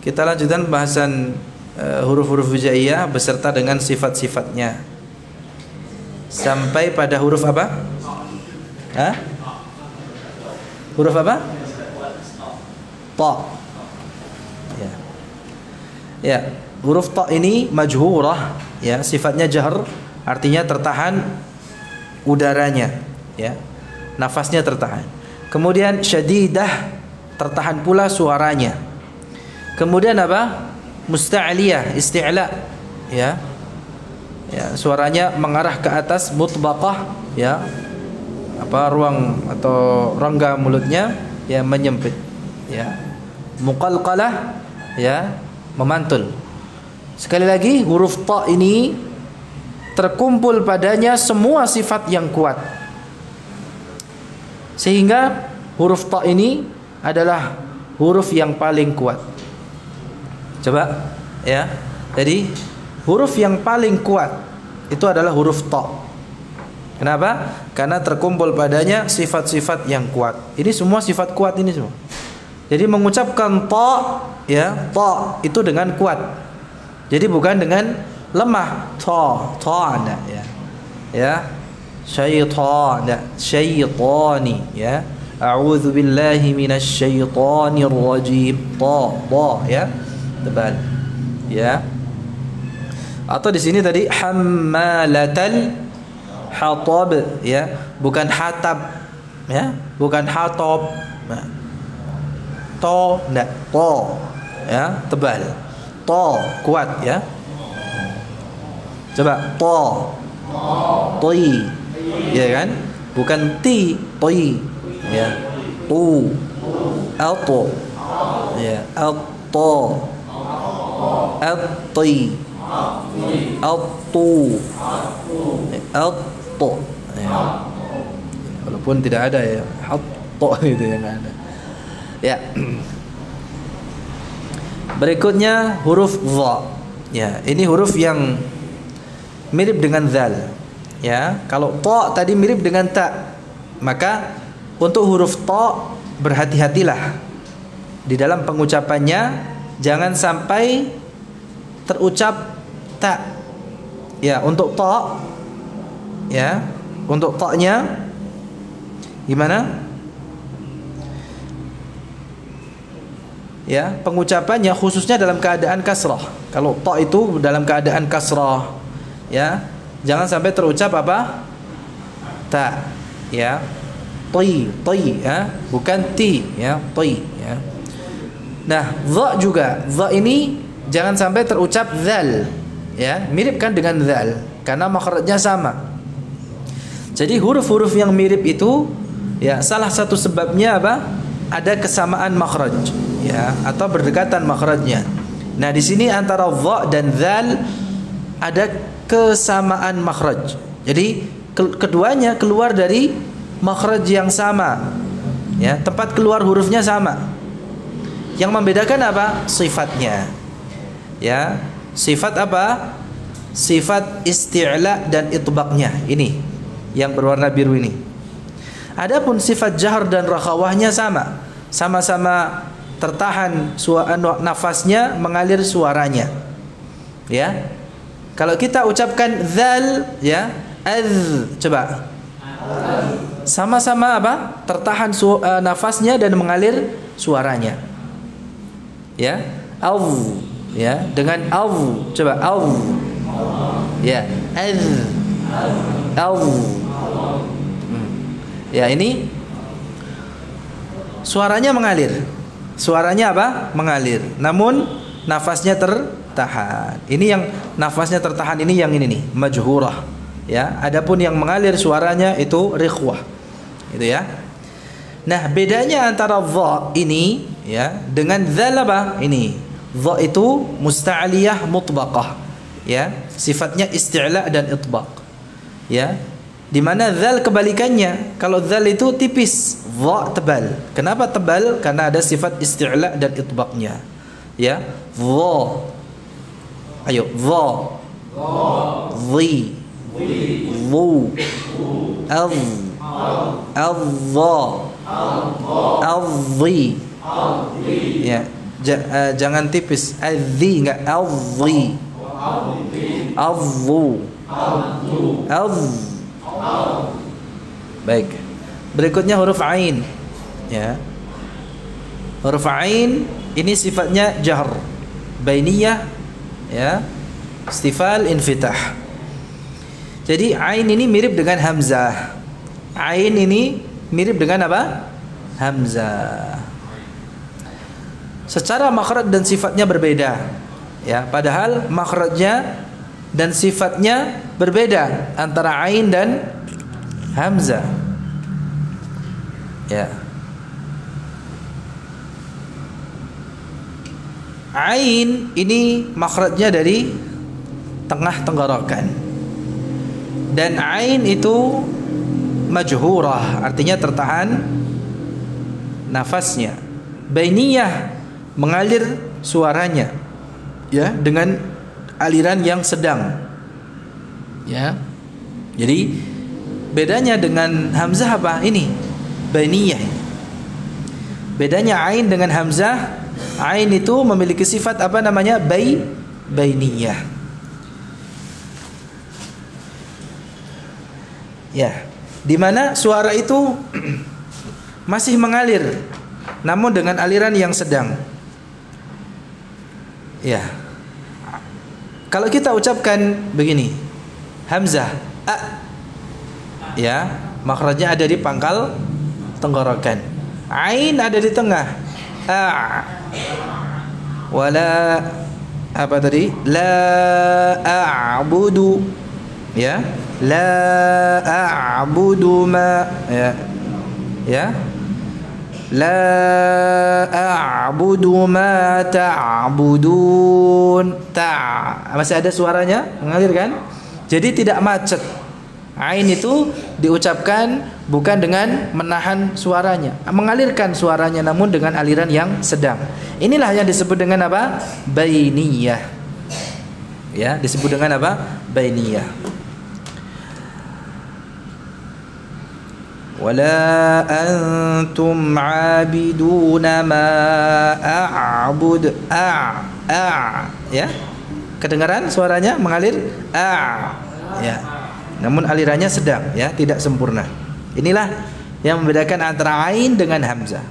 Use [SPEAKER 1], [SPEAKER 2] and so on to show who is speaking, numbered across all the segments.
[SPEAKER 1] Kita lanjutkan bahasan huruf-huruf hijaiyah beserta dengan sifat-sifatnya. Sampai pada huruf apa? Hah? Huruf apa? Ta. Ya. Ya, huruf ta ini majhurah, ya, sifatnya jahr, artinya tertahan udaranya, ya. Nafasnya tertahan. Kemudian syadidah, tertahan pula suaranya. Kemudian apa? Musta'liyah, isti'la, ya. Ya, suaranya mengarah ke atas, mutbaqah, ya. Apa ruang atau rongga mulutnya ya menyempit, ya. Muqalqalah, ya, memantul. Sekali lagi, huruf ta ini terkumpul padanya semua sifat yang kuat. Sehingga huruf ta ini adalah huruf yang paling kuat. Coba, ya. Jadi huruf yang paling kuat itu adalah huruf ta. Kenapa? Karena terkumpul padanya sifat-sifat yang kuat. Ini semua sifat kuat ini semua. Jadi mengucapkan ta, ya, ta itu dengan kuat. Jadi bukan dengan lemah. Ta enggak, ya. Ya. Syaitan, syaitani, ya. A'udzu billahi minasy syaithanir rajim. Ta, ya. Tebal. Ya. Atau di sini tadi hammalatal hatab, ya, bukan hatab, ya, bukan hatab. Nah, to enggak, to, ya, tebal. To kuat, ya. Coba to, toi, ya kan, bukan ti, toi, ya, tu, alto, ya, alto, alti, altu, alto, ya. Walaupun tidak ada, ya, alto gitu yang ada, ya. Berikutnya huruf dha, ya, ini huruf yang mirip dengan zal, ya. Kalau ta tadi mirip dengan ta, maka untuk huruf ta berhati-hatilah di dalam pengucapannya, jangan sampai terucap ta, ya. Untuk ta, ya, untuk ta-nya gimana? Ya, pengucapannya khususnya dalam keadaan kasrah. Kalau ta itu dalam keadaan kasrah, ya, jangan sampai terucap apa? Ta, ya. Ti, ya, bukan ti, ya, ti, ya. Nah, dha juga. Dha ini jangan sampai terucap zal, ya, mirip kan dengan zal karena makhrajnya sama. Jadi huruf-huruf yang mirip itu, ya, salah satu sebabnya apa? Ada kesamaan makhraj, ya, atau berdekatan makhrajnya. Nah, di sini antara dha dan zal ada kesamaan makhraj. Jadi keduanya keluar dari makhraj yang sama, ya, tempat keluar hurufnya sama. Yang membedakan apa? Sifatnya, ya. Sifat apa? Sifat isti'la dan itbaqnya, ini yang berwarna biru ini. Adapun sifat jahr dan rakhawahnya sama. Sama-sama tertahan nafasnya, mengalir suaranya. Ya. Kalau kita ucapkan zal, ya, coba. Sama-sama apa? Tertahan nafasnya dan mengalir suaranya. Ya. Ya, dengan coba ya, ya, ini suaranya mengalir. Suaranya apa? Mengalir. Namun nafasnya tertahan. Ini yang nafasnya tertahan ini yang ini nih, majhurah. Ya, adapun yang mengalir suaranya itu rikhwah. Itu ya. Nah, bedanya antara dha ini, ya, dengan dzal apa? Ini. Dha itu musta'liyah mutbaqah, ya, sifatnya isti'la dan itbaq, ya. Di mana dzal kebalikannya. Kalau dzal itu tipis, dha tebal. Kenapa tebal? Karena ada sifat isti'la dan itbaqnya, ya. Dha. Ayo, dha. Dhi. Dhu. Al. Al-dha. Al-dhi. Ya. Jangan tipis. Adzi, enggak adzi. Adzu. Baik. Berikutnya huruf ain. Ya. Huruf ain ini sifatnya jahr, bainiyah, ya. Istifal, infitah. Jadi ain ini mirip dengan hamzah. Ain ini mirip dengan apa? Hamzah. Secara makhraj dan sifatnya berbeda. Ya, padahal makhrajnya dan sifatnya berbeda antara ain dan hamzah. Ya. Ain ini makhrajnya dari tengah tenggorokan. Dan ain itu majhurah, artinya tertahan nafasnya. Bainiyah, mengalir suaranya, ya, dengan aliran yang sedang, ya. Jadi bedanya dengan hamzah apa? Ini bainiyah. Bedanya ain dengan hamzah, ain itu memiliki sifat apa namanya? Bainiyah. Ya, di mana suara itu masih mengalir, namun dengan aliran yang sedang. Ya. Kalau kita ucapkan begini, hamzah, a, ya, makhrajnya ada di pangkal tenggorokan. Ain ada di tengah, a. Wala apa tadi? La a'budu, ya. La a'budu ma, ya. Ya. La a'budu ma ta'budun. Masih ada suaranya mengalir kan? Jadi tidak macet. Ain itu diucapkan bukan dengan menahan suaranya, mengalirkan suaranya, namun dengan aliran yang sedang. Inilah yang disebut dengan apa? Bainiyah. Ya, disebut dengan apa? Bainiyah. Wala antum abiduna ma a'bud. Ya. Kedengaran suaranya mengalir? Ya. Namun alirannya sedang, ya, tidak sempurna. Inilah yang membedakan antara ain dengan hamzah.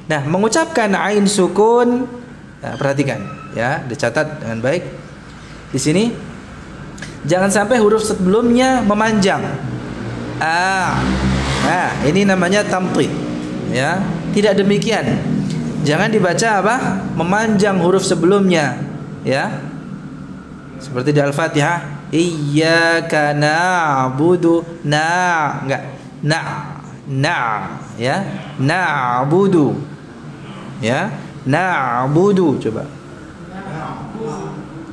[SPEAKER 1] Nah, mengucapkan ain sukun, nah, perhatikan, ya, dicatat dengan baik. Di sini jangan sampai huruf sebelumnya memanjang. Nah, ini namanya tamti, ya. Tidak demikian. Jangan dibaca apa? Memanjang huruf sebelumnya, ya. Seperti di Al-Fatihah, iyyaka na'budu, enggak. Ya. Na'budu. Ya. Na'budu, coba.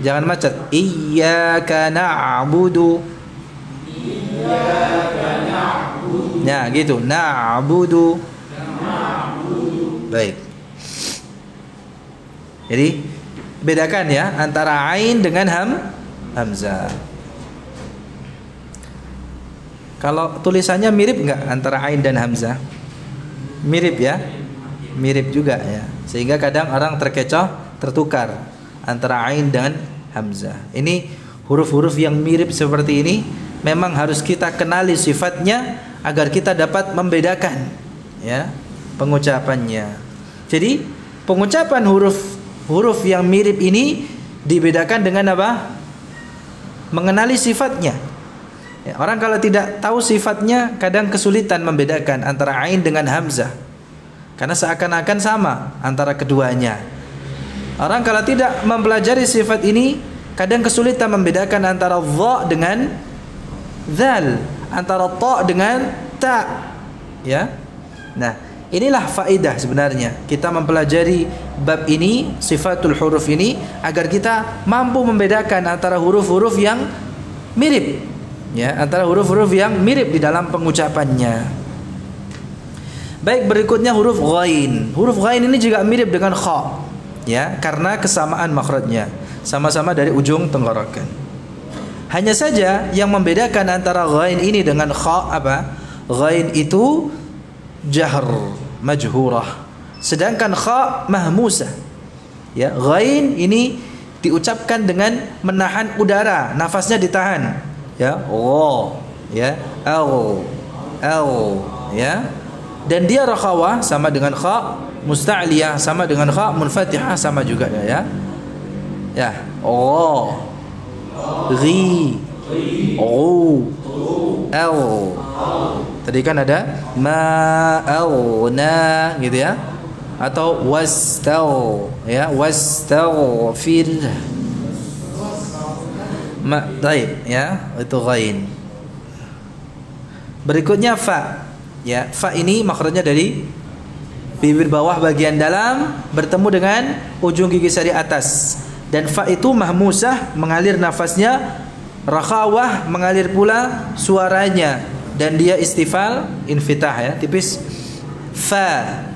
[SPEAKER 1] Jangan macet. Iyyaka na'budu. Nah, gitu. Na'budu. Baik. Jadi bedakan ya antara ain dengan hamzah. Kalau tulisannya mirip enggak antara ain dan hamzah? Mirip ya? Mirip juga ya. Sehingga kadang orang terkecoh, tertukar antara ain dan hamzah. Ini huruf-huruf yang mirip seperti ini memang harus kita kenali sifatnya agar kita dapat membedakan, ya, pengucapannya. Jadi pengucapan huruf yang mirip ini dibedakan dengan apa? Mengenali sifatnya. Ya, orang kalau tidak tahu sifatnya kadang kesulitan membedakan antara ain dengan hamzah, karena seakan-akan sama antara keduanya. Orang kalau tidak mempelajari sifat ini kadang kesulitan membedakan antara dha dengan dzal, antara ta dengan ta, ya. Nah, inilah faedah sebenarnya kita mempelajari bab ini, sifatul huruf ini, agar kita mampu membedakan antara huruf-huruf yang mirip, ya, antara huruf-huruf yang mirip di dalam pengucapannya. Baik, berikutnya huruf ghain. Huruf ghain ini juga mirip dengan kha, ya, karena kesamaan makhrajnya, sama-sama dari ujung tenggorokan. Hanya saja yang membedakan antara ghain ini dengan kha apa? Ghain itu jahr, majhurah, sedangkan kha mahmusah. Ya, ghain ini diucapkan dengan menahan udara, nafasnya ditahan. Ya, oh, ya, au, ya. Dan dia rakhawah sama dengan kha musta'liyah, sama dengan kha munfatihah, sama juga ya. Ya, oh, ghi, oh, au. Tadi kan ada ma, au, na, gitu ya. Atau ya, wastaghfir. Baik ya, itu ghain. Berikutnya fa. Ya, fa ini makhrajnya dari bibir bawah bagian dalam bertemu dengan ujung gigi sari atas. Dan fa itu mahmusah, mengalir nafasnya, rakhawah, mengalir pula suaranya, dan dia istifal infitah ya, tipis. Fa.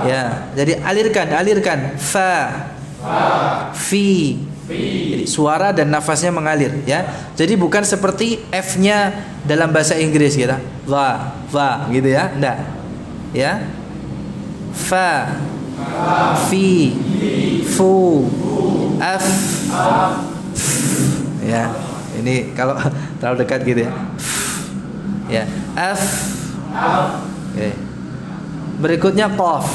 [SPEAKER 1] Ya, jadi alirkan fa, fi. Jadi suara dan nafasnya mengalir ya. Jadi bukan seperti F-nya dalam bahasa Inggris gitu. Va gitu ya. Enggak. Ya. Fa, fi, fu, af. Ya. Ini kalau terlalu dekat gitu ya. Ya, af. Oke. Berikutnya qaf.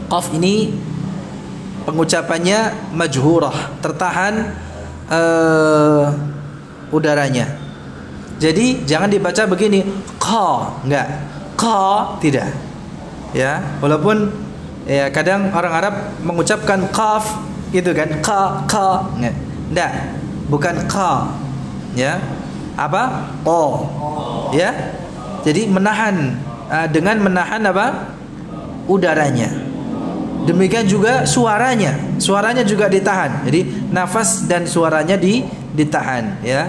[SPEAKER 1] Qaf ini pengucapannya majhurah, tertahan udaranya. Jadi jangan dibaca begini, qa, enggak. Qa tidak. Ya, walaupun ya kadang orang Arab mengucapkan qaf gitu kan, qa, enggak. Bukan qa. Ya. Apa? Qa. Ya. Jadi menahan dengan menahan apa? Udaranya. Demikian juga suaranya juga ditahan. Jadi nafas dan suaranya ditahan ya.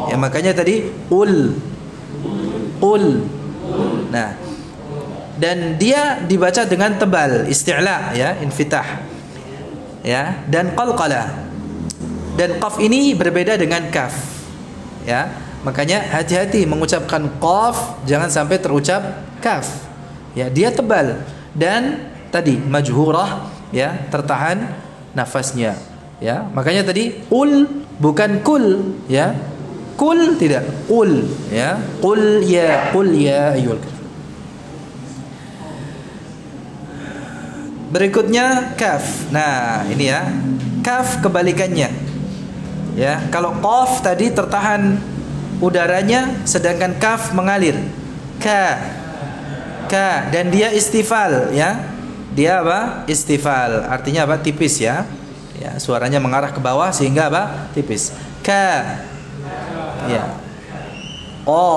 [SPEAKER 1] Ya makanya tadi ul. Nah, dan dia dibaca dengan tebal, isti'la ya, infitah. Ya, dan qalqalah. Dan qaf ini berbeda dengan kaf. Ya. Makanya hati-hati mengucapkan qaf, jangan sampai terucap kaf. Ya, dia tebal dan tadi majhurah ya, tertahan nafasnya. Ya, makanya tadi ul bukan kul ya. Kul tidak, ul ya. Qul ya ayyuhal kafirun. Berikutnya kaf. Nah, ini ya. Kaf kebalikannya. Ya, kalau qaf tadi tertahan udaranya, sedangkan kaf mengalir. Ka, dan dia istifal ya. Dia apa? Istifal. Artinya apa? Tipis ya. Ya, suaranya mengarah ke bawah sehingga apa? Tipis. Ka. Ya. Qa.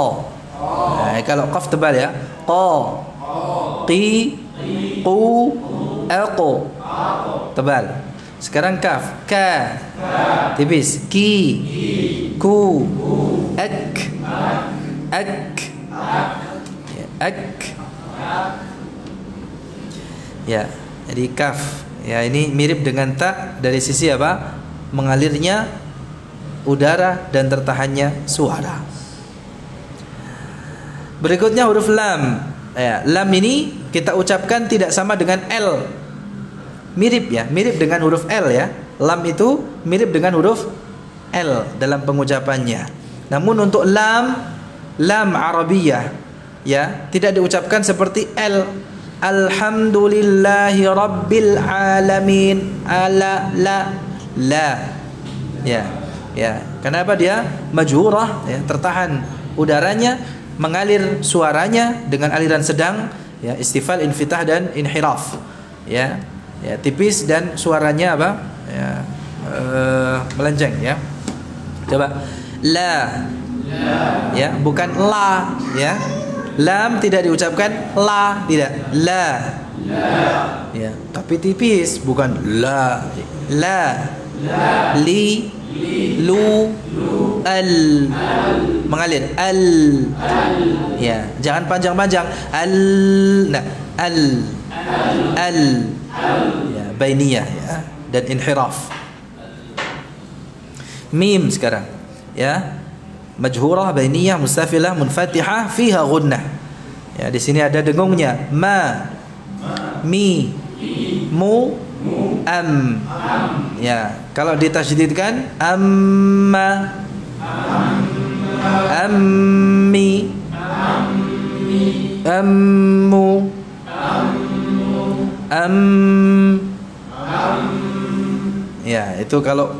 [SPEAKER 1] Nah, kalau qaf tebal ya. Qa. Qi. Qu. Aqu. Tebal. Sekarang kaf. Ka. Tipis. Ki. Ku. Ak. Ya, ak. Ya, jadi kaf. Ya, ini mirip dengan ta dari sisi apa? Mengalirnya udara dan tertahannya suara. Berikutnya huruf lam. Ya, lam ini kita ucapkan tidak sama dengan L. Mirip ya, mirip dengan huruf L ya. Lam itu mirip dengan huruf L dalam pengucapannya. Namun untuk lam Arabiyah ya, tidak diucapkan seperti L. Alhamdulillahi rabbil alamin. La. Ya. Kenapa dia majhurah ya, tertahan udaranya, mengalir suaranya dengan aliran sedang ya, istifal, infitah dan inhiraf. Ya, tipis dan suaranya apa? Ya, melenceng ya. Coba la. Ya, bukan la ya. Lam tidak diucapkan la, tidak. La. Ya, tapi tipis, bukan la. Li, lu, al. Mengalir al. Ya, jangan panjang-panjang. Nah, al. Ya, bainiyah ya, dan inhiraf. Mim sekarang ya, majhurah, bainiyah, mustafilah, munfatihah, fiha gunnah. Ya, di sini ada dengungnya. Mi, mu, am. Ya, kalau ditasydidkan amma, ammi, ammu, am. Ya, itu kalau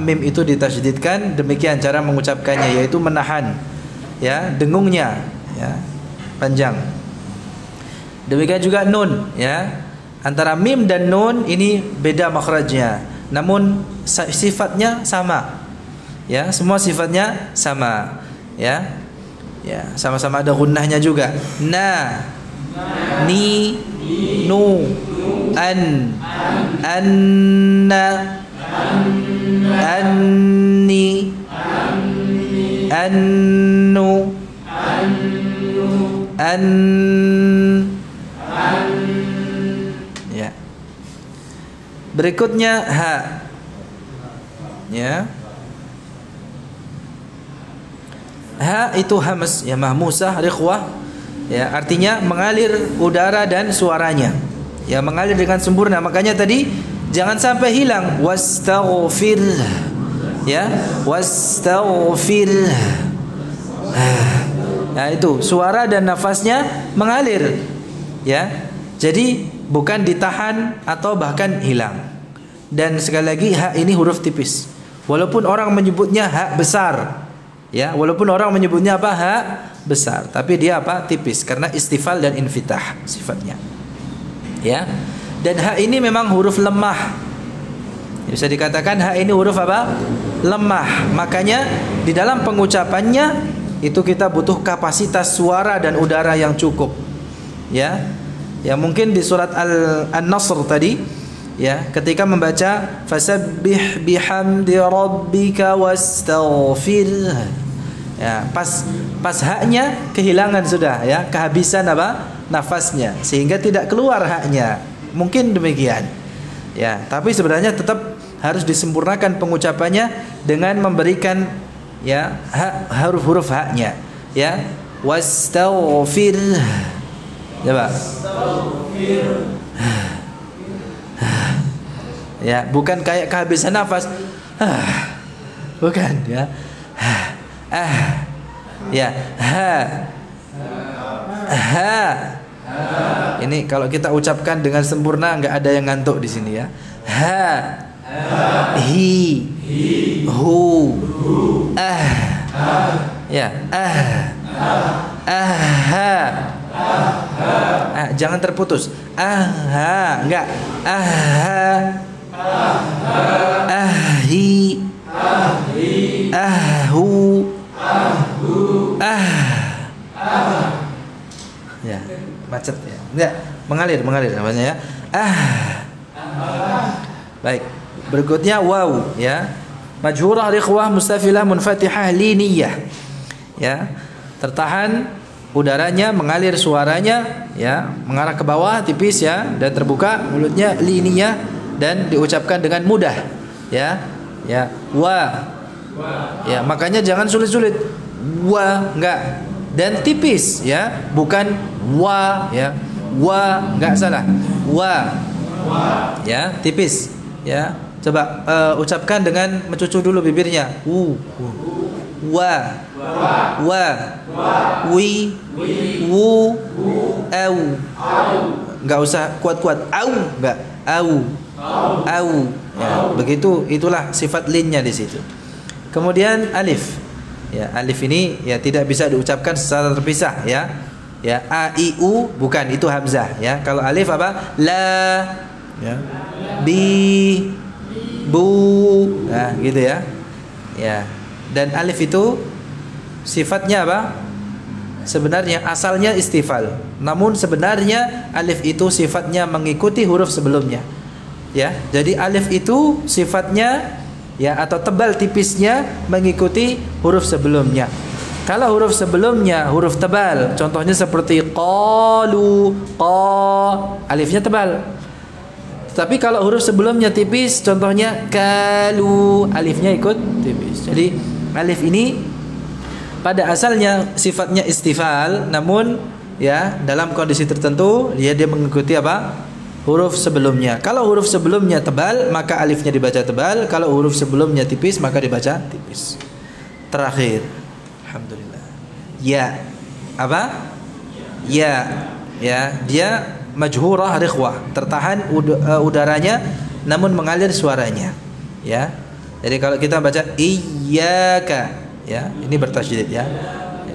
[SPEAKER 1] mim itu ditasydidkan, demikian cara mengucapkannya, yaitu menahan ya dengungnya, ya, panjang. Demikian juga nun, ya. Antara mim dan nun ini beda makhrajnya, namun sifatnya sama. Ya, semua sifatnya sama. Ya. Ya, sama-sama ada gunnahnya juga. Na, ni, nu, an, anna, anni, annu, an. Ya. Berikutnya ha. Ya. Ha itu hamas, ya, mahmusah, rikhwah, ya, artinya mengalir udara dan suaranya, ya, mengalir dengan sempurna. Makanya tadi jangan sampai hilang wastaghfir, ya, wastaghfir. Nah, itu suara dan nafasnya mengalir, ya. Jadi bukan ditahan atau bahkan hilang. Dan sekali lagi ha ini huruf tipis. Walaupun orang menyebutnya ha besar, ya, walaupun orang menyebutnya ha besar, tapi dia tipis karena istifal dan infitah sifatnya. Ya. Dan ha ini memang huruf lemah. Bisa dikatakan ha ini huruf lemah. Makanya di dalam pengucapannya itu kita butuh kapasitas suara dan udara yang cukup. Ya. Ya, mungkin di surat An-Nasr tadi, ya, ketika membaca fasabbih bihamdi rabbika wastaghfir, ya, pas haknya kehilangan sudah, ya, kehabisan nafasnya, sehingga tidak keluar haknya, mungkin demikian, ya. Tapi sebenarnya tetap harus disempurnakan pengucapannya dengan memberikan, ya, huruf-huruf haknya, ya, wastaghfir. Coba. Ya, bukan kayak kehabisan nafas. Bukan, ya. Ya, ini kalau kita ucapkan dengan sempurna nggak ada yang ngantuk di sini, ya. Hi, hu, ya, jangan terputus. Enggak. Ahi, ahu, ya, macet, ya. Enggak, mengalir namanya, ya. Baik. Berikutnya waw, ya. Majhurah, rikhwah, mustafilah, munfatihah, liniyah. Ya. Tertahan udaranya, mengalir suaranya, ya, mengarah ke bawah tipis, ya, dan terbuka mulutnya, liniyah, dan diucapkan dengan mudah, ya. Ya, wa. Ya, makanya jangan sulit-sulit. Wa, enggak. Dan tipis, ya, bukan wa, ya. Wa, enggak salah. Wa. Ya, tipis, ya. Coba ucapkan dengan mencucu dulu bibirnya. Wa, wi, wu, au. Enggak usah kuat-kuat. Au, enggak. Au. Ya, begitu, itulah sifat linnya di situ. Kemudian alif. Ya, alif ini, ya, tidak bisa diucapkan secara terpisah, ya. Ya, a, i, u, bukan, itu hamzah, ya. Kalau alif la, ya. Bi, bu, nah, gitu, ya. Ya. Dan alif itu sifatnya sebenarnya asalnya istifal. Namun sebenarnya alif itu sifatnya mengikuti huruf sebelumnya. Ya, jadi alif itu sifatnya, ya, atau tebal tipisnya mengikuti huruf sebelumnya. Kalau huruf sebelumnya huruf tebal, contohnya seperti qalu, alifnya tebal. Tapi kalau huruf sebelumnya tipis, contohnya kalu, alifnya ikut tipis. Jadi alif ini pada asalnya sifatnya istifal, namun ya, dalam kondisi tertentu dia mengikuti apa? Huruf sebelumnya. Kalau huruf sebelumnya tebal, maka alifnya dibaca tebal. Kalau huruf sebelumnya tipis, maka dibaca tipis. Terakhir, alhamdulillah. Ya, apa? Ya, ya, dia majhurah rikhwah, tertahan udaranya, namun mengalir suaranya. Ya, jadi kalau kita baca iyyaka, ya, ini bertasydid ya.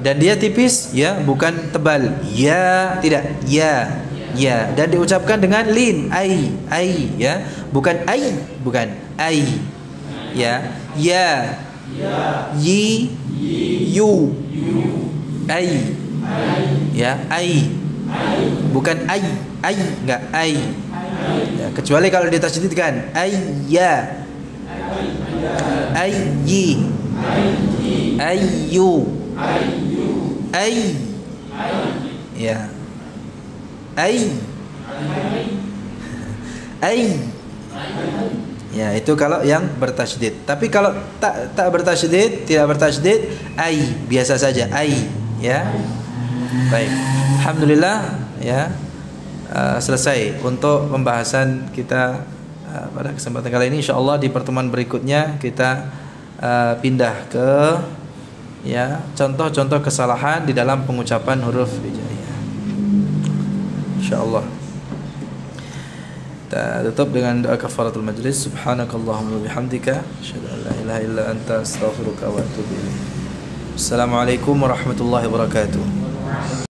[SPEAKER 1] Dan dia tipis, ya, bukan tebal. Ya, tidak. Ya. Ya, dan diucapkan dengan lin, ai, ya, bukan ai, bukan ai, ya, ya, yi, yu, ai, ya, ai, bukan ai, enggak ai, ya, kecuali kalau ditasydidkan, ai, ya, ai, yi, ayu, ai, ya. Ai. Ya, itu kalau yang bertasydid. Tapi kalau tak bertasydid, tidak bertasydid, ai, biasa saja, ai, ya. Baik. Alhamdulillah, ya. Selesai untuk pembahasan kita pada kesempatan kali ini. Insyaallah di pertemuan berikutnya kita pindah ke, ya, contoh-contoh kesalahan di dalam pengucapan huruf hijaiyah. InsyaAllah. Kita tutup dengan doa kafaratul majlis. Subhanakallahumma bihamdika asyhadu an la ilaha illa anta astaghfiruka wa atubu ilaik. Assalamualaikum warahmatullahi wabarakatuh.